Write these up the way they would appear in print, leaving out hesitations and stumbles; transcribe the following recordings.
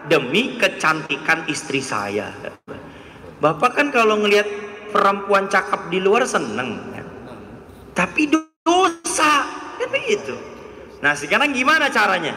demi kecantikan istri saya. Bapak kan kalau ngelihat perempuan cakep di luar seneng, kan? Tapi dosa, kan begitu. Nah sekarang gimana caranya?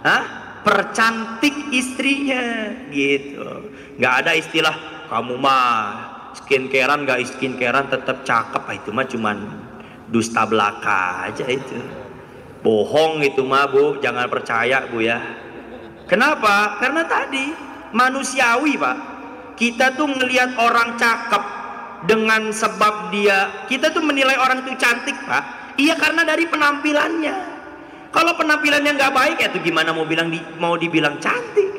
Hah? Percantik istrinya, gitu. Nggak ada istilah kamu mah skincarean nggak skincarean tetap cakep. Itu mah cuman dusta belaka aja itu. Bohong itu mah Bu, jangan percaya Bu ya. Kenapa? Karena tadi manusiawi Pak. Kita tuh ngelihat orang cakep dengan sebab kita tuh menilai orang itu cantik Pak. Iya karena dari penampilannya. Kalau penampilannya nggak baik ya tuh gimana mau dibilang cantik?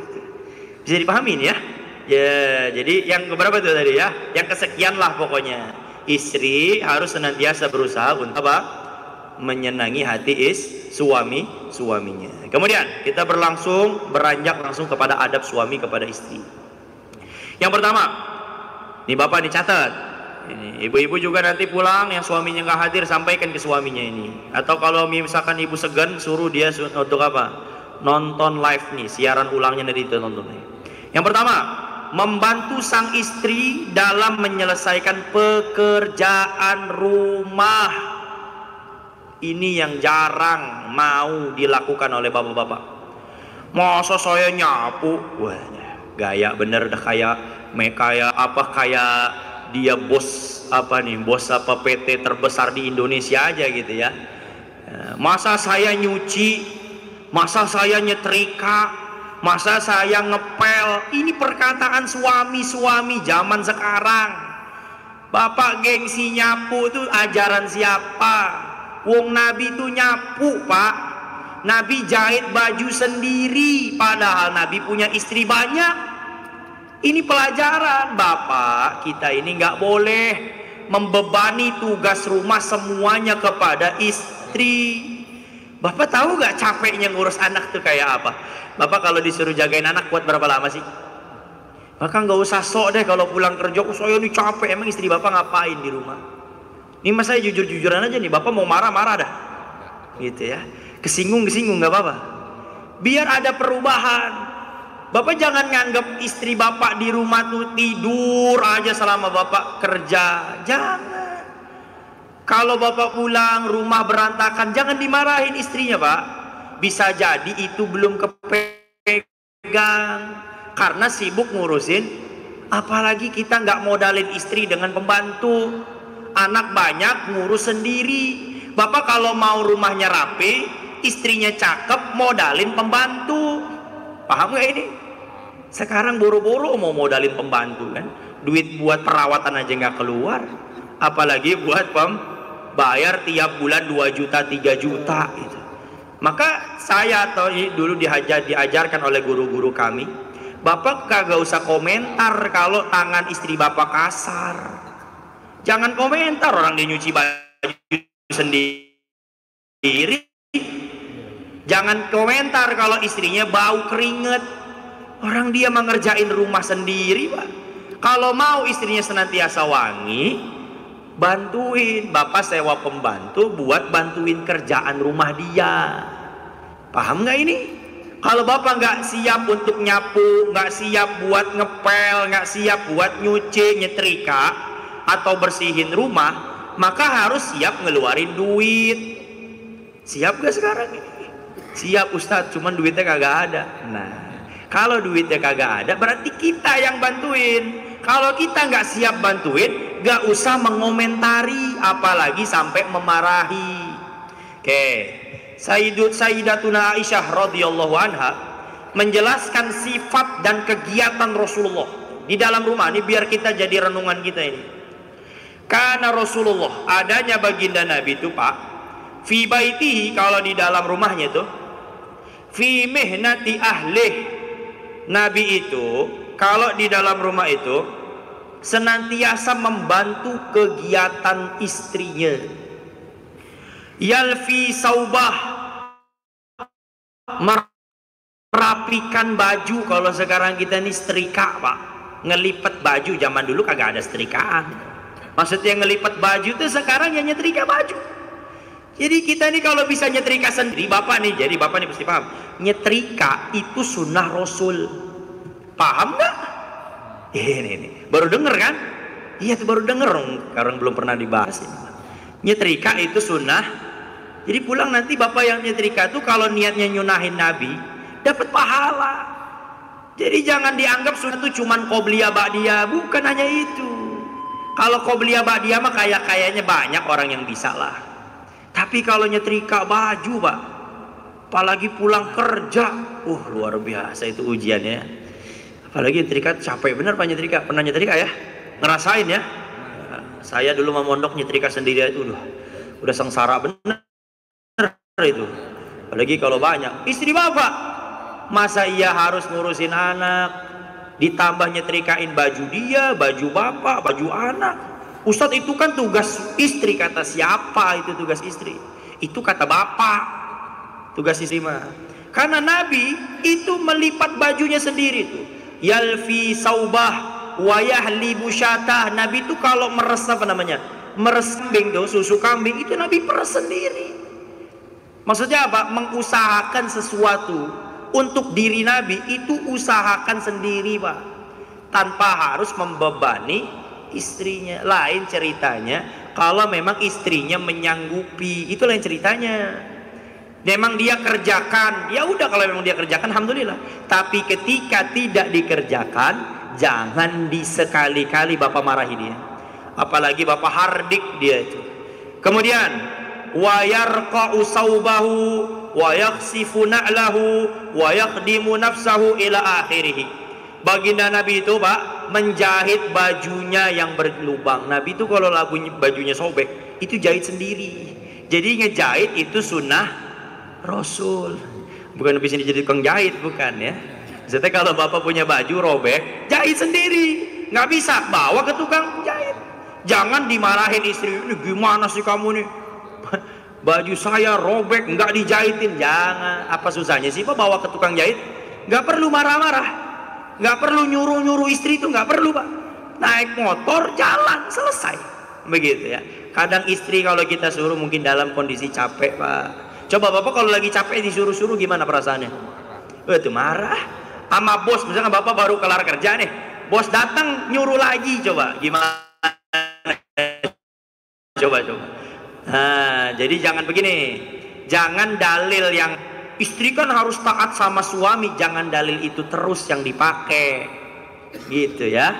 Bisa dipahamin ya? Ya, jadi yang keberapa tuh tadi ya? Yang kesekian lah pokoknya. Istri harus senantiasa berusaha untuk apa? Menyenangi hati suaminya. Kemudian kita beranjak langsung kepada adab suami kepada istri. Yang pertama, nih Bapak dicatat. Ini ibu-ibu juga nanti pulang yang suaminya nggak hadir sampaikan ke suaminya ini. Atau kalau misalkan ibu segan suruh dia untuk apa? Nonton live nih, siaran ulangnya dari itu nonton. Yang pertama, membantu sang istri dalam menyelesaikan pekerjaan rumah. Ini yang jarang mau dilakukan oleh bapak-bapak. Masa saya nyapu? Wah, gaya bener dah kayak dia bos PT terbesar di Indonesia aja gitu ya. Masa saya nyuci, masa saya nyetrika, masa saya ngepel. Ini perkataan suami-suami zaman sekarang. Bapak gengsi nyapu itu ajaran siapa? Wong Nabi itu nyapu Pak. Nabi jahit baju sendiri, padahal Nabi punya istri banyak. Ini pelajaran Bapak, kita ini nggak boleh membebani tugas rumah semuanya kepada istri. Bapak tahu nggak capeknya ngurus anak tuh kayak apa? Bapak kalau disuruh jagain anak kuat berapa lama sih? Bapak nggak usah sok deh kalau pulang kerja, saya ini capek. Emang istri Bapak ngapain di rumah? Ini mas saya jujur-jujuran aja nih, Bapak mau marah-marah dah, gitu ya. Kesinggung nggak apa-apa. Biar ada perubahan. Bapak jangan nganggap istri Bapak di rumah tuh tidur aja selama Bapak kerja. Jangan. Kalau Bapak pulang rumah berantakan, jangan dimarahin istrinya Pak. Bisa jadi itu belum kepegang karena sibuk ngurusin. Apalagi kita nggak modalin istri dengan pembantu. Anak banyak ngurus sendiri. Bapak kalau mau rumahnya rapi, istrinya cakep, modalin pembantu. Paham gak ini? Sekarang boro-boro mau modalin pembantu kan, duit buat perawatan aja nggak keluar, apalagi buat bayar tiap bulan 2 juta 3 juta gitu. Maka saya dulu diajarkan oleh guru-guru kami, Bapak kagak usah komentar kalau tangan istri Bapak kasar. Jangan komentar orang dia nyuci baju sendiri. Jangan komentar kalau istrinya bau keringet. Orang dia mengerjain rumah sendiri Pak. Kalau mau istrinya senantiasa wangi, bantuin. Bapak sewa pembantu buat bantuin kerjaan rumah dia. Paham nggak ini? Kalau Bapak nggak siap untuk nyapu, nggak siap buat ngepel, nggak siap buat nyuci, nyetrika, atau bersihin rumah, maka harus siap ngeluarin duit. Siap gak sekarang ini? Siap Ustadz, cuman duitnya kagak ada. Nah, kalau duitnya kagak ada, berarti kita yang bantuin. Kalau kita nggak siap bantuin, nggak usah mengomentari, apalagi sampai memarahi. Oke, Sayyidatuna Aisyah radhiyallahu anha menjelaskan sifat dan kegiatan Rasulullah di dalam rumah. Ini biar kita jadi renungan kita ini. Karena Rasulullah, adanya baginda Nabi itu Pak, fi baitihi, kalau di dalam rumahnya itu, fi mihnati ahlih, Nabi itu kalau di dalam rumah itu senantiasa membantu kegiatan istrinya. Yalfi saubah, merapikan baju. Kalau sekarang kita ini setrika Pak, ngelipet baju. Zaman dulu kagak ada setrikaan. Maksudnya ngelipet baju itu sekarang ya nyetrika baju. Jadi kita ini kalau bisa nyetrika sendiri, bapak nih pasti paham. Nyetrika itu sunnah Rasul. Paham nggak? Ini baru denger kan? Iya tuh baru denger, sekarang belum pernah dibahas ini. Nyetrika itu sunnah. Jadi pulang nanti bapak yang nyetrika tuh kalau niatnya nyunahin Nabi dapat pahala. Jadi jangan dianggap sunnah itu cuman qobliyah ba'diyah, bukan hanya itu. Kalau qobliyah ba'diyah mah kayaknya banyak orang yang bisa lah. Tapi kalau nyetrika baju, Pak, apalagi pulang kerja, luar biasa itu ujiannya. Apalagi nyetrika capek bener Pak nyetrika. Pernah nyetrika ya? Ngerasain ya? Saya dulu mau mondok nyetrika sendiri itu udah sengsara bener itu. Apalagi kalau banyak istri bapak, masa iya harus ngurusin anak, ditambah nyetrikain baju dia, baju bapak, baju anak. Ustadz itu kan tugas istri, kata siapa itu tugas istri? Itu kata bapak, tugas istri mah. Karena Nabi itu melipat bajunya sendiri tuh. Yalfi saubah wa yahlibu syatah. Nabi itu kalau meres apa namanya? Meres kambing tuh, susu kambing itu Nabi peres sendiri. Maksudnya apa? Mengusahakan sesuatu untuk diri Nabi itu usahakan sendiri, Pak. Tanpa harus membebani istrinya. Lain ceritanya kalau memang istrinya menyanggupi, itu lain ceritanya. Memang dia kerjakan, ya udah, kalau memang dia kerjakan alhamdulillah. Tapi ketika tidak dikerjakan, jangan disekali-kali bapak marahi dia. Apalagi bapak hardik dia itu. Kemudian wa yarqa'u saubahu wa yakhsifu na'lahu wa yaqdimu nafsahu ila akhirih. Baginda Nabi itu, Pak, menjahit bajunya yang berlubang. Nabi itu kalau bajunya sobek itu jahit sendiri. Jadi ngejahit itu sunnah Rasul. Bukan habis ini jadi tukang jahit, bukan ya. Maksudnya kalau bapak punya baju robek, jahit sendiri. Nggak bisa bawa ke tukang jahit. Jangan dimarahin istri, ini gimana sih kamu nih, baju saya robek nggak dijahitin. Jangan. Apa susahnya sih Pak bawa ke tukang jahit? Nggak perlu marah-marah, nggak perlu nyuruh-nyuruh istri, itu nggak perlu Pak. Naik motor jalan selesai, begitu ya. Kadang istri kalau kita suruh mungkin dalam kondisi capek, Pak. Coba bapak kalau lagi capek disuruh-suruh gimana perasaannya? Itu marah. Sama bos, misalnya bapak baru kelar kerja nih, bos datang nyuruh lagi, coba gimana? Coba. Nah, jadi jangan begini. Jangan dalil yang istri kan harus taat sama suami, jangan dalil itu terus yang dipakai, gitu ya.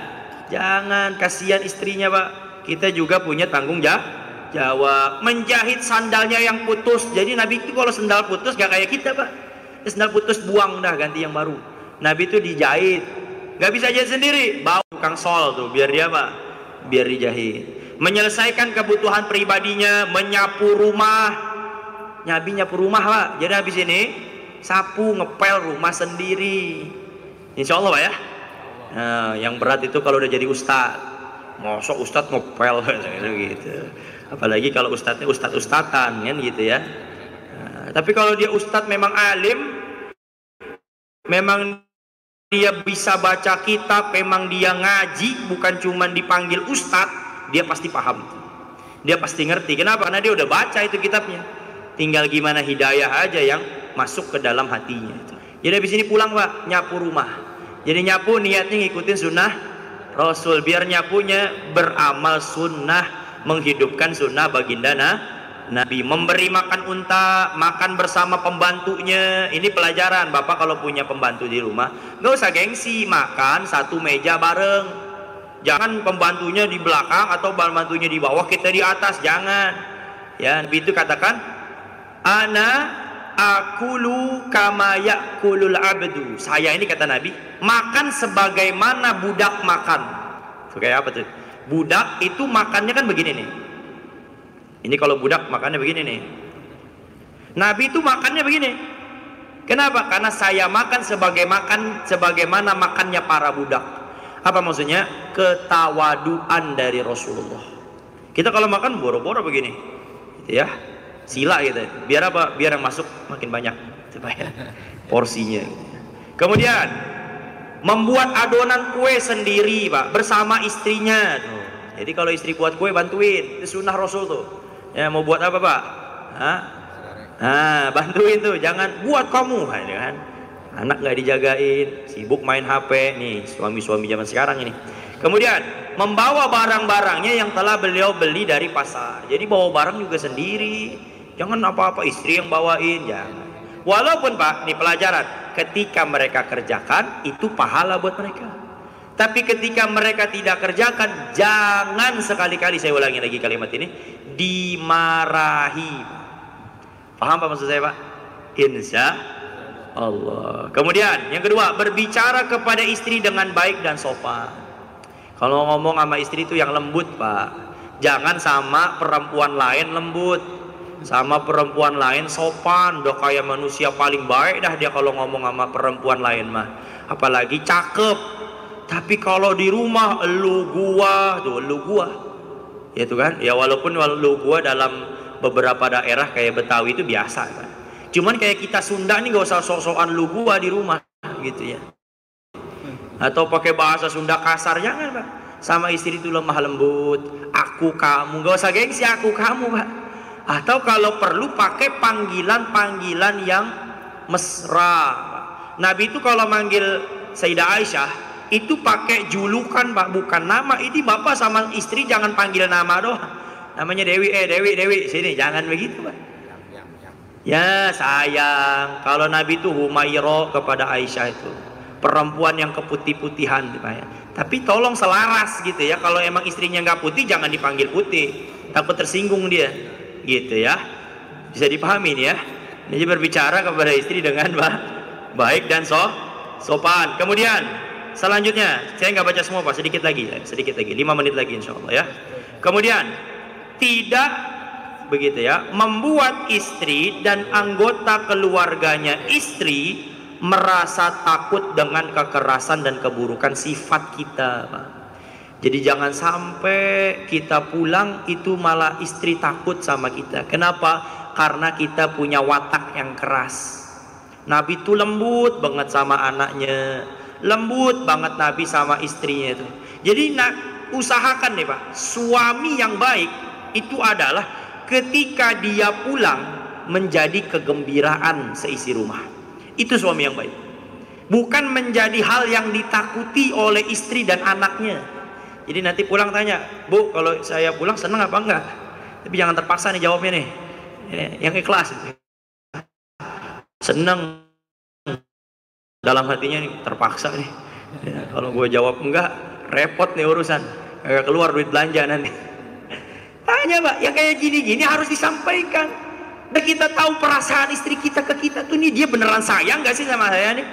Jangan, kasihan istrinya Pak. Kita juga punya tanggung jawab. Menjahit sandalnya yang putus. Jadi Nabi itu kalau sandal putus gak kayak kita Pak. Sandal putus buang dah, ganti yang baru. Nabi itu dijahit. Gak bisa jahit sendiri, bawa tukang sol tuh biar dia Pak, biar dijahit. Menyelesaikan kebutuhan pribadinya, menyapu rumah. Nabi nyapu rumah Pak. Jadi habis ini sapu, ngepel rumah sendiri. Insya Allah Pak ya. Nah, yang berat itu kalau udah jadi ustad. Mosok ustad ngepel gitu. Apalagi kalau ustadnya ustad-ustadan kan gitu ya. Nah, tapi kalau dia ustad memang alim, memang dia bisa baca kitab, memang dia ngaji, bukan cuma dipanggil ustad, dia pasti paham, dia pasti ngerti. Kenapa? Karena dia udah baca itu kitabnya. Tinggal gimana hidayah aja yang masuk ke dalam hatinya. Jadi habis ini pulang Pak, nyapu rumah. Jadi nyapu niatnya ngikutin sunnah Rasul, biar nyapunya beramal sunnah, menghidupkan sunnah baginda Nabi. Memberi makan unta, makan bersama pembantunya. Ini pelajaran bapak kalau punya pembantu di rumah, nggak usah gengsi, makan satu meja bareng. Jangan pembantunya di belakang atau pembantunya di bawah, kita di atas, jangan. Ya, Nabi itu katakan, ana akulu kama yakulul abdu. Saya ini, kata Nabi, makan sebagaimana budak makan. Kayak apa tuh? Budak itu makannya kan begini nih. Ini kalau budak makannya begini nih. Nabi itu makannya begini. Kenapa? Karena saya makan sebagaimana makannya para budak. Apa maksudnya? Ketawaduan dari Rasulullah. Kita kalau makan boro-boro begini, gitu ya, sila gitu. Biar apa? Biar yang masuk makin banyak, supaya porsinya. Kemudian membuat adonan kue sendiri Pak, bersama istrinya. Jadi kalau istri buat kue bantuin, itu sunnah Rasul tuh. Ya, mau buat apa Pak? Bantuin tuh, jangan buat kamu, kan? Anak nggak dijagain, sibuk main HP nih, suami-suami zaman sekarang ini. Kemudian membawa barang-barangnya yang telah beliau beli dari pasar. Jadi bawa barang juga sendiri, jangan apa-apa istri yang bawain, jangan. Walaupun Pak, ini pelajaran, ketika mereka kerjakan itu pahala buat mereka. Tapi ketika mereka tidak kerjakan, jangan sekali-kali, saya ulangi lagi kalimat ini, dimarahi. Paham Pak maksud saya Pak? Insya Allah. Kemudian yang kedua, berbicara kepada istri dengan baik dan sopan. Kalau ngomong sama istri itu yang lembut Pak, jangan sama perempuan lain lembut, sama perempuan lain sopan. Udah kayak manusia paling baik dah dia kalau ngomong sama perempuan lain mah, apalagi cakep. Tapi kalau di rumah elu gua ya tuh kan, ya walaupun elu gua dalam beberapa daerah kayak Betawi itu biasa kan. Cuman kayak kita Sunda nih gak usah sok-sokan lu gua di rumah gitu ya. Atau pakai bahasa Sunda kasar, jangan Pak. Sama istri itu lemah lembut, aku kamu, gak usah gengsi aku kamu Pak. Atau kalau perlu pakai panggilan-panggilan yang mesra Pak. Nabi itu kalau manggil Sayyidah Aisyah itu pakai julukan Pak, bukan nama. Ini bapak sama istri jangan panggil nama doang. Namanya Dewi, Dewi, sini, jangan begitu Pak. Ya sayang, kalau Nabi itu Humairah kepada Aisyah itu perempuan yang keputih-putihan ya. Tapi tolong selaras gitu ya, kalau emang istrinya nggak putih jangan dipanggil putih, takut tersinggung dia gitu ya. Bisa dipahami nih ya. Jadi berbicara kepada istri dengan baik dan sopan. Kemudian selanjutnya, saya nggak baca semua Pak, sedikit lagi 5 menit lagi insya Allah ya. Kemudian tidak begitu ya, membuat istri dan anggota keluarganya istri merasa takut dengan kekerasan dan keburukan sifat kita Pak. Jadi jangan sampai kita pulang itu malah istri takut sama kita. Kenapa? Karena kita punya watak yang keras. Nabi itu lembut banget sama anaknya, lembut banget Nabi sama istrinya itu. Jadi usahakan nih Pak, suami yang baik itu adalah ketika dia pulang menjadi kegembiraan seisi rumah. Itu suami yang baik. Bukan menjadi hal yang ditakuti oleh istri dan anaknya. Jadi nanti pulang tanya, Bu, kalau saya pulang senang apa enggak? Tapi jangan terpaksa nih jawabnya nih. Yang ikhlas. Senang. Dalam hatinya nih, terpaksa nih. Ya, kalau gue jawab enggak, repot nih urusan. Kagak keluar duit belanja nanti. Tanya Pak, yang kayak gini-gini harus disampaikan. Dan kita tahu perasaan istri kita ke kita tuh nih, dia beneran sayang gak sih sama saya nih?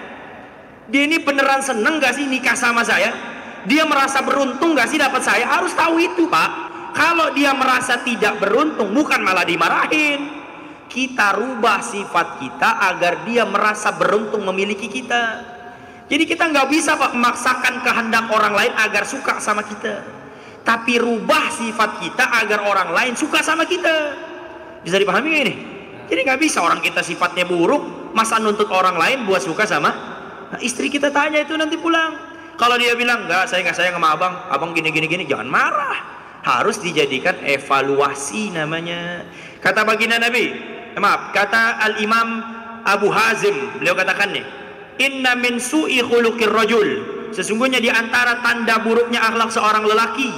Dia ini beneran seneng gak sih nikah sama saya? Dia merasa beruntung gak sih dapat saya? Harus tahu itu Pak. Kalau dia merasa tidak beruntung, bukan malah dimarahin. Kita rubah sifat kita agar dia merasa beruntung memiliki kita. Jadi kita nggak bisa Pak memaksakan kehendak orang lain agar suka sama kita. Tapi rubah sifat kita agar orang lain suka sama kita. Bisa dipahami gak ini? Jadi nggak bisa orang kita sifatnya buruk, masa nuntut orang lain buat suka sama istri kita. Tanya itu nanti pulang. Kalau dia bilang enggak, saya nggak sayang sama abang gini, jangan marah. Harus dijadikan evaluasi namanya. Kata baginda Nabi, kata Al-Imam Abu Hazim, beliau katakan nih, inna min su'i khuluqir rajul, sesungguhnya di antara tanda buruknya akhlak seorang lelaki,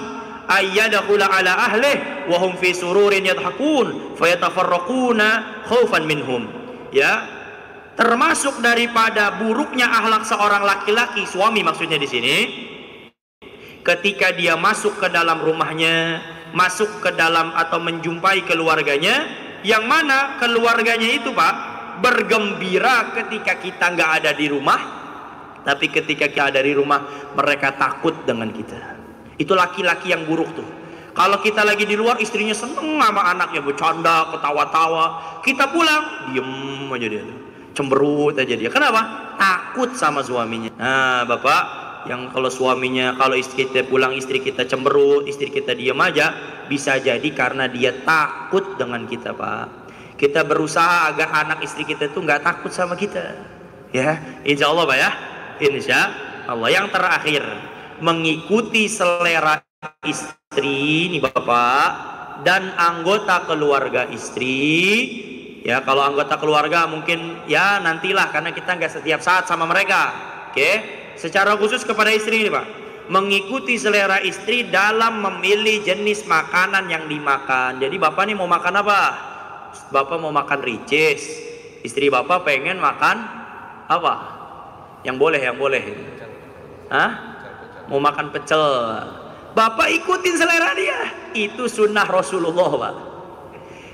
ayyadakhula ala ahlih wa hum fi sururin yadhakun fayatafarraquna khaufan minhum. Ya, termasuk daripada buruknya akhlak seorang laki-laki, suami maksudnya di sini, ketika dia masuk ke dalam rumahnya, masuk ke dalam atau menjumpai keluarganya, yang mana keluarganya itu Pak bergembira ketika kita nggak ada di rumah, tapi ketika kita ada di rumah mereka takut dengan kita. Itu laki-laki yang buruk tuh. Kalau kita lagi di luar, istrinya seneng sama anaknya, bercanda, ketawa-tawa. Kita pulang, diem aja dia tuh, cemberut aja dia. Kenapa? Takut sama suaminya. Nah Bapak, yang kalau suaminya, kalau istri kita pulang, istri kita cemberut, istri kita diem aja, bisa jadi karena dia takut dengan kita Pak. Kita berusaha agar anak istri kita tuh nggak takut sama kita. Ya, insya Allah Pak ya. Insya Allah. Yang terakhir, mengikuti selera istri nih Bapak dan anggota keluarga istri. Ya, kalau anggota keluarga mungkin ya nantilah, karena kita nggak setiap saat sama mereka. Oke, secara khusus kepada istri ini Pak, mengikuti selera istri dalam memilih jenis makanan yang dimakan. Jadi bapak nih mau makan apa? Bapak mau makan ricis, istri bapak pengen makan apa? Yang boleh. Hah? Mau makan pecel. Bapak ikutin selera dia. Itu sunnah Rasulullah Pak.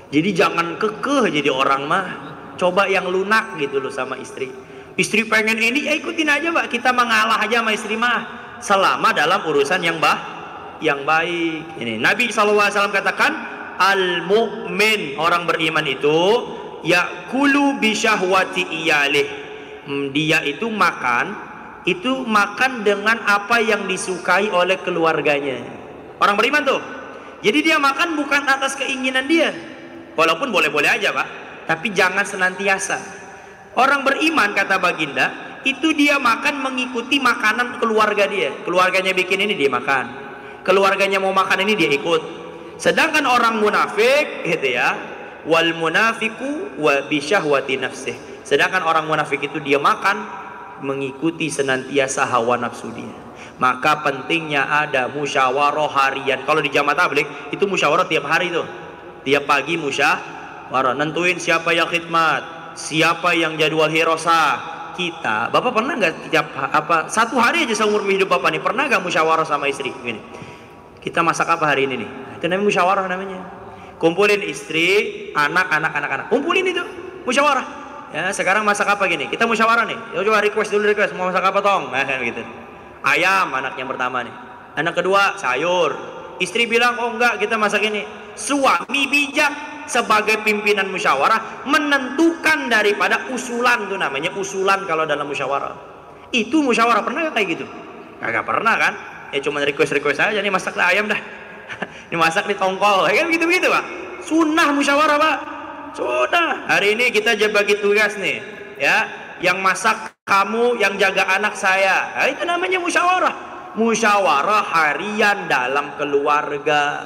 Jadi jangan kekeh jadi orang mah. Coba yang lunak gitu loh sama istri. Istri pengen ini, ya ikutin aja Pak. Kita mengalah aja sama istri mah, selama dalam urusan yang baik. Ini Nabi SAW katakan, al-mu'min, orang beriman itu yakulu bisyahwati iyalih. Dia itu makan dengan apa yang disukai oleh keluarganya. Orang beriman tuh. Jadi dia makan bukan atas keinginan dia. Walaupun boleh-boleh aja Pak, tapi jangan senantiasa. Orang beriman, kata baginda, itu dia makan mengikuti makanan keluarga dia. Keluarganya bikin ini dia makan, keluarganya mau makan ini dia ikut. Sedangkan orang munafik gitu ya, wal munafiku wa bisyahwati nafsih. Sedangkan orang munafik itu dia makan mengikuti senantiasa hawa nafsu dia. Maka pentingnya ada musyawarah harian. Kalau di jamaah tabligh itu musyawarah tiap hari tuh. Tiap pagi musyawarah, nentuin siapa yang khidmat, siapa yang jadwal hirosa. Kita, Bapak pernah nggak satu hari aja seumur hidup Bapak nih, pernah nggak musyawarah sama istri? Gini, kita masak apa hari ini nih? Itu namanya musyawarah namanya. Kumpulin istri, anak, kumpulin itu musyawarah. Ya, sekarang masak apa gini? Kita musyawarah nih. Ya coba request mau masak apa tong? Nah, gitu. Ayam anak yang pertama nih. Anak kedua sayur. Istri bilang, oh enggak, kita masak ini. Suami bijak sebagai pimpinan musyawarah menentukan daripada usulan, tuh namanya usulan kalau dalam musyawarah. Itu musyawarah. Pernah gak kayak gitu? Kagak pernah kan? Ya cuma request aja, nih masak ayam dah. Ini masak di tongkol, ya kan gitu-gitu Pak. Sunnah musyawarah Pak. Sudah. Hari ini kita bagi tugas nih, ya. Yang masak kamu, yang jaga anak saya. Nah, itu namanya musyawarah. Musyawarah harian dalam keluarga.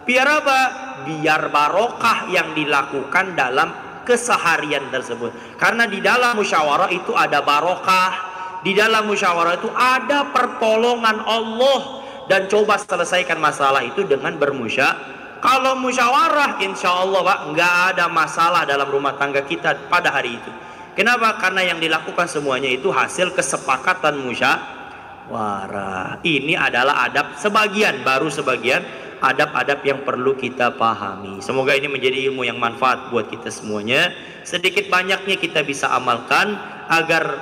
Biar apa? Biar barokah yang dilakukan dalam keseharian tersebut. Karena di dalam musyawarah itu ada barokah. Di dalam musyawarah itu ada pertolongan Allah. Dan coba selesaikan masalah itu dengan bermusyawarah. Kalau musyawarah, insya Allah Pak, nggak ada masalah dalam rumah tangga kita pada hari itu. Kenapa? Karena yang dilakukan semuanya itu hasil kesepakatan musyawarah. Ini adalah adab sebagian, baru sebagian adab-adab yang perlu kita pahami. Semoga ini menjadi ilmu yang manfaat buat kita semuanya. Sedikit banyaknya kita bisa amalkan agar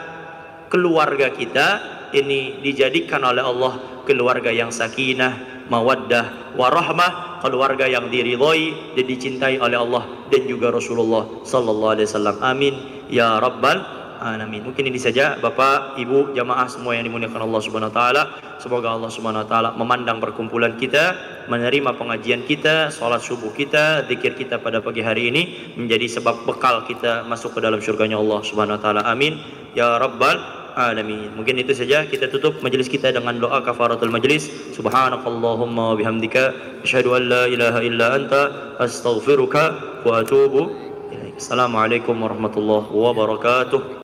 keluarga kita ini dijadikan oleh Allah keluarga yang sakinah, mawaddah, warahmah, keluarga yang diridhoi dan dicintai oleh Allah dan juga Rasulullah sallallahu alaihi wasallam. Amin ya rabbal alamin. Mungkin ini saja Bapak, Ibu, jamaah semua yang dimuliakan Allah Subhanahu wa taala. Semoga Allah Subhanahu wa taala memandang perkumpulan kita, menerima pengajian kita, salat subuh kita, zikir kita pada pagi hari ini menjadi sebab bekal kita masuk ke dalam surganya Allah Subhanahu wa taala. Amin ya rabbal alamin. Mungkin itu saja, kita tutup majelis kita dengan doa kafaratul majlis. Subhanakallahumma wa bihamdika asyhadu an la ilaha illa anta astaghfiruka wa atubu ilaik. Assalamualaikum warahmatullahi wabarakatuh.